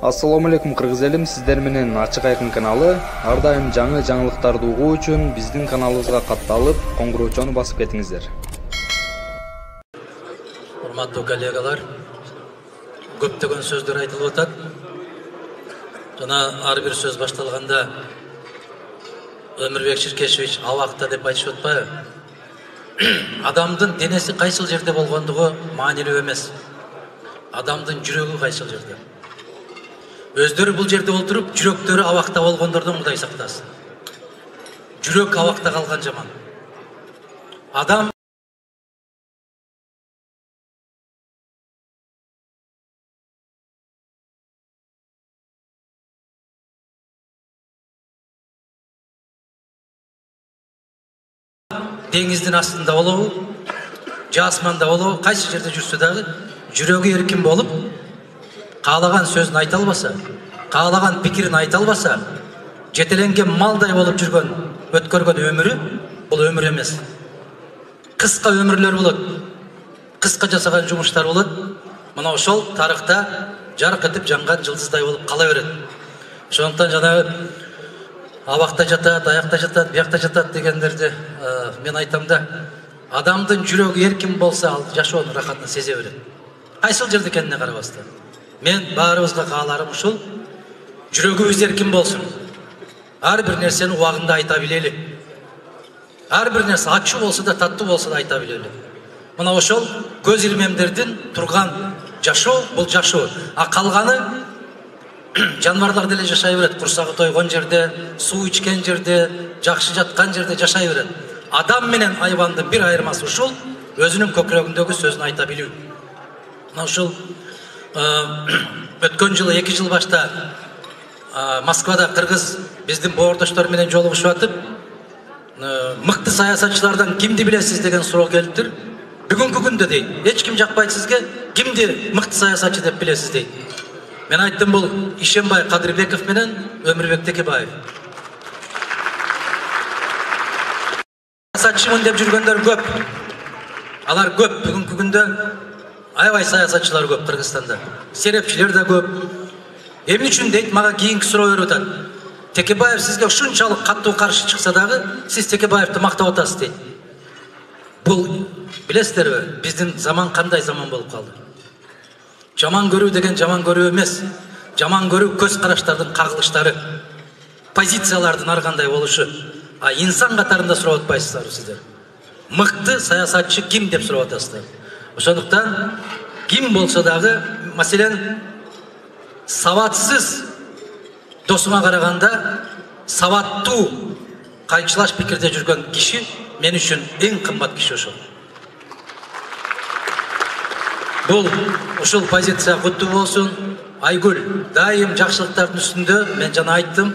Ассаламу алейкум кыргыз элим, сиздер менен Ачык Айкын каналы. Ар дайым жаңы жаңылыктарды угуу үчүн биздин каналыбызга катталып, коңгуроочону басып кетиңиздер. Урматтуу коллегалар, көптөгөн сөздөр айтылып атат. Жана ар бир сөз башталганда Өмүрбек Чиркешевич абакта деп айтышып атпайбы? Адамдын денеси кайсыл жерде болгондугу маанилүү эмес. Адамдын жүрөгү кайсыл жерде. Өздөрү бул жерде олтуруп, жүрөктөрү абакта болгондордон Кудай сактасын. Жүрөк абакта калган жаман. Адам деңиздин астында болобу, же асманда болобу, кайсы жерде жүрсө дагы жүрөгү эркин болуп, каалаган сөзүн айта албаса, каалаган пикирин айта албаса, жетеленген малдай болуп жүргөн, өткөргөн өмүрү бул өмүр эмес. Кыска өмүрлөр болот, кыска жасаган жумуштар болот. Мына ошол тарыхта жарык этип жанган жылдыздай болуп кала берет. Ошондуктан жанагы абакта жатат, аякта жатат, биякта жатат дегендерди мен айтам да, адамдын жүрөгү эркин болсо, ал жашоонун рахатын сезе берет. Кайсыл жерде экенине карабастан. Мен баарыбызга кааларым ушул, жүрөгүбүз эркин болсун. Ар бир нерсени убагында айта билели. Ар бир нерсе ачуу болсо да, таттуу болсо да айта билели. Мына ошол көз ирмемдердин турган жашоо бул жашоо. А калганы жаныбарлар деле жашай берет. Курсагы тойгон жерде, суу ичкен жерде, жакшы жаткан жерде жашай берет. Адам менен айбандын бир айырмасы ушул, өзүнүн көкүрөгүндөгү сөзүн айта билүү. Мына ушул өткөн жылы 2 жыл башта Москвада кыргыз биздин боордоштор менен жолугушуп атып, мыкты саясатчылардан кимди билесиз деген суроо келиптир. Бүгүнкү күндө дейт, эч ким жакпайт сизге, кимди мыкты саясатчы деп билесиз дейт. Мен айттым, бул Ишембай Кадырбеков менен Өмүрбек Текебаев. Саясатчымын деп жүргөндөр көп. Алар көп. Бүгүнкү күндө аябай саясатчылар көп Кыргызстанда. Серепчилер да көп. Эмне үчүн дейт, мага кийинки суроо берип атат. Текебаев сизге ушунчалык каттуу каршы чыкса дагы, сиз Текебаевди мактап атасыз дейт. Бул билесиздерби, биздин заман кандай заман болуп калды? Жаман көрүү деген жаман көрүү эмес. Жаман көрүү көз караштардын кагылыштары, позициялардын ар кандай болушу. А инсан катарында сурап атпайсыздар сиздер. Мыкты саясатчы ким деп сурап атасыздар. Ошондуктан ким болсо дагы, маселен, сабатсыз досума караганда сабаттуу кайчылаш пикирде жүргөн киши мен үчүн эң кымбат киши ошол. Бул ушул позиция куттуу болсун. Айгүл дайым жакшылыктардын үстүндө, мен жана айттым.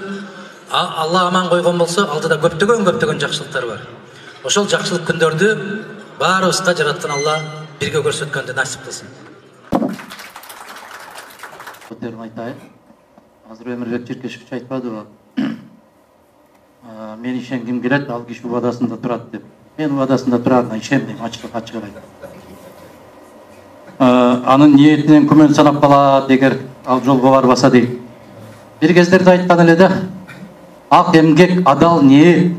Алла аман койгон болсо, алдыда көптөгөн жакшылыктар бар. Ошол жакшылык күндөрдү баарыбызга жараткан Алла бирге көрсөткөндү насип кылсын. Өтерін айтайын. Азыр Өмүрбек Чиркешевич айтпадыбы? Мен ишенгим келет, ал киши убадасында турат деп. Мен убадасында турарына ишенбейм, ачык айтам. Анын ниетинен күмөн санап калат эгер ал жолго барбаса дейт. Бир кездерде айткан эле да, ак эмгек, адал ниет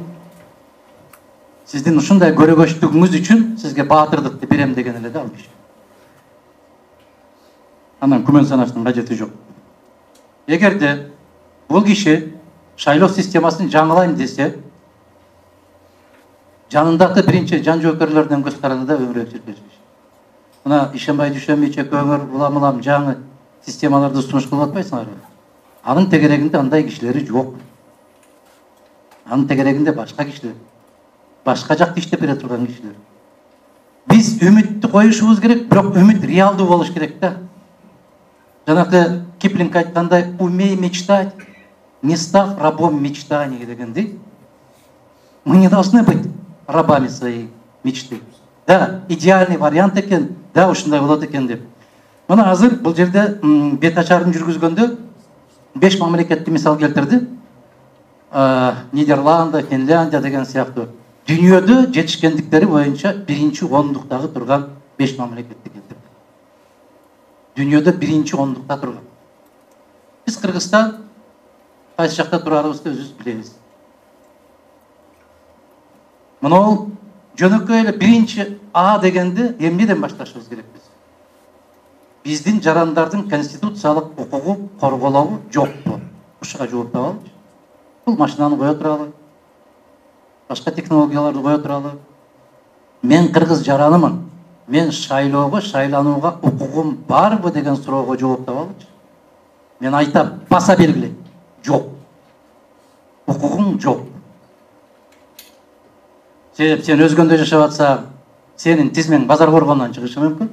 сиздин ушундай көрөгөчтүгүңүз үчүн сизге баатырдыкты берем деген эле да ал киши. Андан күмөн санаштын кажети жок. Эгерде бул киши шайлоо системасын жаңылайм десе, жанындагы биринчи жан жоокерлерден көз карады да Өмүрбек Чиркешевич. Мына Ишембай Дүйшөнбай Чекөңөр улам жаңы системаларды сунуш кылып атпайсыңарбы? Анын тегерегинде андай кишилери жок. Анын тегерегинде башка кишилер, башка жакта иштеп бере турган кишилер. Биз үмүттү коюшубуз керек, бирок үмүт реалдуу болуш керек да. Жанагы Киплинг айткандай, умей мечтать, не став рабом мечтаний дегендей. Мы не должны быть рабами своей мечты. Да, идеальный вариант экен, да, ушундай болот экен деп. Мына азыр бул жерде бет ачарын жүргүзгөндө 5 мамлекетти мисал келтирди. Нидерланд, Финляндия деген сыяктуу. Дүйнөдө жетишкендиктери боюнча биринчи ондуктагы турган 5 мамлекетти келтирди. Дүйнөдө биринчи ондукта турган. Биз Кыргызстан кайсы жакта турарыбызды өзүбүз билебиз. Мынау жөнөкөй эле биринчи А дегенди эмнеден башташыбыз керекпиз? Биздин жарандардын конституциялык укугу корголобу жокпу? Ушуга жооп табалычы. Бул машинаны кое туралы, башка технологияларды кое туралы. Мен кыргыз жаранымын. Мен шайлоого, шайланууга укугум барбы деген суроого жооп табалычы. Мен айтам, баса белгиле. Жок. Укугуң жок. Себеп сен өзгөндө жашап атсаң, сенин тизмең базар боргондон чыгышы мүмкүн.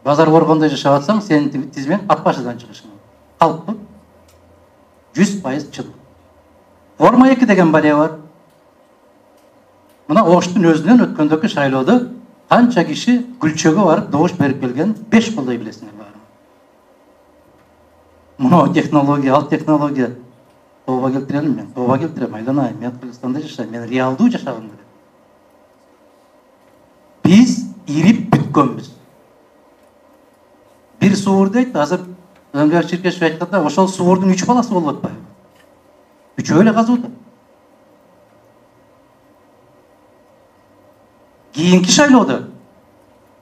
Базар боргондо жашап атсаң, сенин тизмең ат башыдан чыгышы мүмкүн. Калыппы? 100% чын. Форма 2 деген бария бар. Мына Оштун өзүнөн өткөндөгү шайлоодо канча киши Күлчөгө барып добуш берип келген 5 колдой билесиңер баары. Мына технология, ал технология. Тооба келтирелим мен. Тооба келтирем, айланайын. Мен Кыргызстанда жашайм. Мен реалдуу жашагым келет. Биз ирип бүткөнбүз. Бир суур дейт, азыр Önder Çirkeşov ayтканда, ошол суурдун 3 баласы болуп атпайбы? Үчөө эле казууда. Кийинки шайлоодо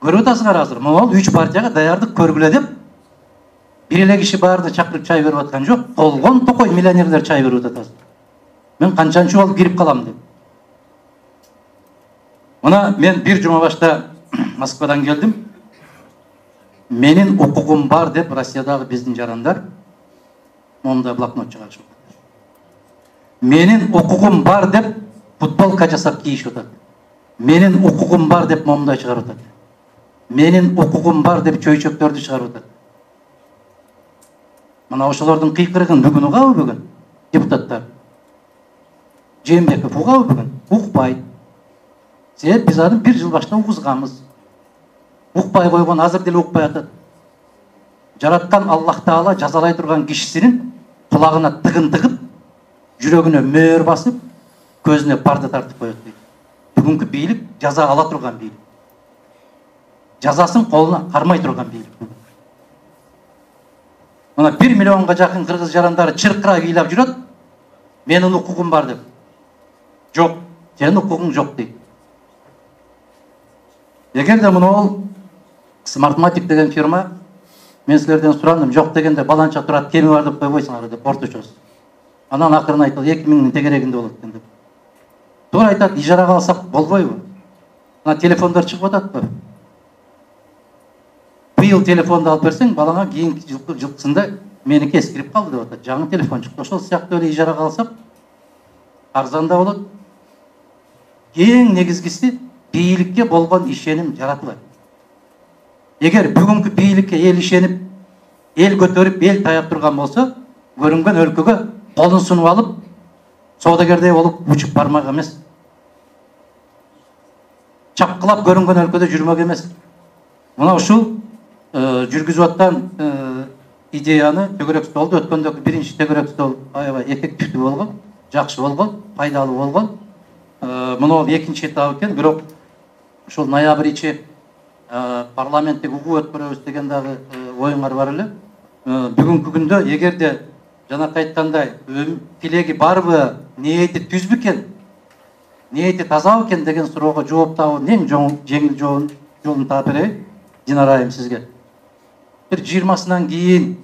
көрүп атасыңар азыр, могул 3 партияга даярдык көргүлө деп бир эле киши баарды чакырып чай берип аткан жок. Толгон токой миллионерлер чай берип атат. Мен канчанчы болуп кирип калам деп. Мына мен бир жума башта Москвадан келдим. Менин укугум бар деп Россиядагы биздин жарандар монда блокнот чыгарышып атат. Менин укугум бар деп футболка жасап кийишип атат. Менин укугум бар деп момундай чыгарып атат. Менин укугум бар деп чөйчөктөрдү чыгарып атат. Мына ошолордун кыйкырыгын бүгүн угабы бүгүн депутаттар? Жээнбеков угабы бүгүн? Укпайт. Себеп биз аны 1 жыл башта угузганбыз. Укпай койгон азыр деле укпай атат. Жараткан Аллах Таала жазалай турган кишисинин кулагына тыгын тыгып, жүрөгүнө мөөр басып, көзүнө парда тартып коет дейт. Бүгүнкү бийлик жаза ала турган бийлик. Жазасын колуна кармай турган бийлик. Мына 1 миллионго жакын кыргыз жарандары чыркыра ыйлап жүрөт. Менин укугум бар деп. Жок, сенин укугуң жок дейт. Эгерде муну Smartmatic деген фирма, мен силерден сурандым, жок дегенде баланча турат, кеми бар деп койбойсуңар деп орточосу. Анан акырын айтты, 2000-дин тегерегинде болот экен деп. Туура айтат, ижарага алсак болбойбу? Мына телефондор чыгып ататпы? Быйыл телефонду алып берсең, балаңа кийинки жылкысында меники эскирип калды деп атат. Жаңы телефон чыкты. Ошол сыяктуу эле ижарага алсак арзан да болот. Эң негизгиси бийликке болгон ишеним жаратылат. Эгер бүгүнкү бийликке эл ишенип, эл көтөрүп, эл таяп турган болсо, көрүнгөн өлкөгө колун сунуп алып, соодагердей болуп учуп бармак эмес. Чапкылап көрүнгөн өлкөдө жүрмөк эмес. Мына ушул жүргүзүп аткан идеяны төгөрөк столду өткөндөгү биринчи төгөрөк стол аябай эффективдүү болгон, жакшы болгон, пайдалуу болгон. Мына экинчи этап экен, бирок ушул ноябрь ичи парламенттик угуу өткөрөбүз деген дагы оюңар бар эле. Бүгүнкү күндө эгерде жанакы айткандай тилеги барбы, ниети түзбү экен, ниети тазабы экен деген суроого жооп табуу эң жеңил жолун таап берейин. Динара айым сизге. Бир 20-сынан кийин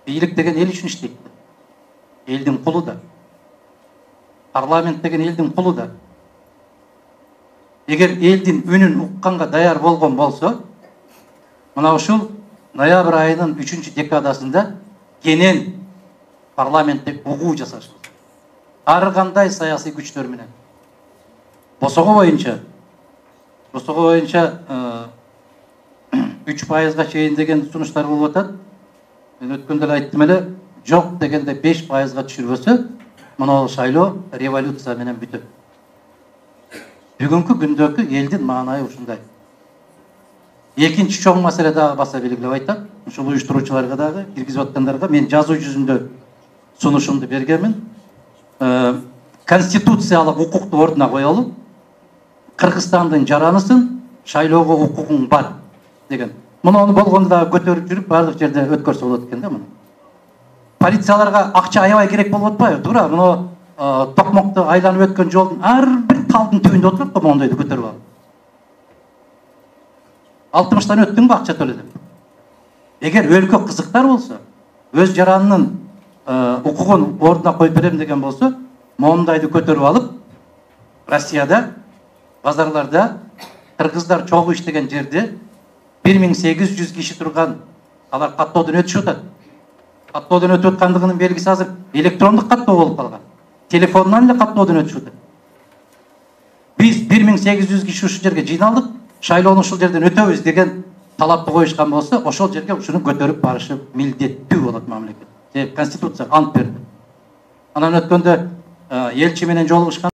бийлик деген эл үчүн иштейт. Элдин кулу да. Парламент деген элдин кулу да. Эгер элдин үнүн укканга даяр болгон болсо, мына ушул ноябрь айынын 3-декадасында кенен парламентте угуу жасашыбыз. Ар кандай саясий күчтөр менен. Босого боюнча 3%га чейин деген сунуштар болуп атат. Мен өткөндө айттым эле, жок дегенде 5%га түшүрбөсө, мына шайлоо революция менен бүтөт. Бүгүнкү күндөгү элдин маанайы ушундай. Экинчи чоң маселе дагы баса белгилеп айтат. Ушул уюштуруучуларга дагы, киргизип аткандарга мен жазуу жүзүндө сунушумду бергенмин. Конституциялык укукту ордуна коелу. Кыргызстандын жаранысың, шайлоого укугуң бар деген. Муну болгондо дагы көтөрүп жүрүп баардык жерде өткөрсө болот экен да муну. Полицияларга акча аябай керек болуп атпайбы? Туура, муну токмокто айланып өткөн жолдун ар бир талдын түбүндө отурат го мондойду көтөрүп алып. 60-тан өттүңбү акча төлөдүп? Эгер өлкө кызыктар болсо, өз жаранынын укугун ордуна коюп берем деген болсо, мондайды көтөрүп алып, Россияда базарларда кыргыздар чогуу иштеген жерде 1800 киши турган алар каттоодон өтүшүп атат. Каттоодон өтүп аткандыгынын белгиси азыр электрондук каттоо болуп калган. Телефондон эле каттоодон өтүшүп атат. Биз 1800 киши ушул жерге жыйналдык, шайлоону ушул жерден өтөбүз деген талапты коюшкан болсо, ошол жерге ушуну көтөрүп барышы милдеттүү болот мамлекет. Конституция ант берди. Анан өткөндө элчи менен жолугушкан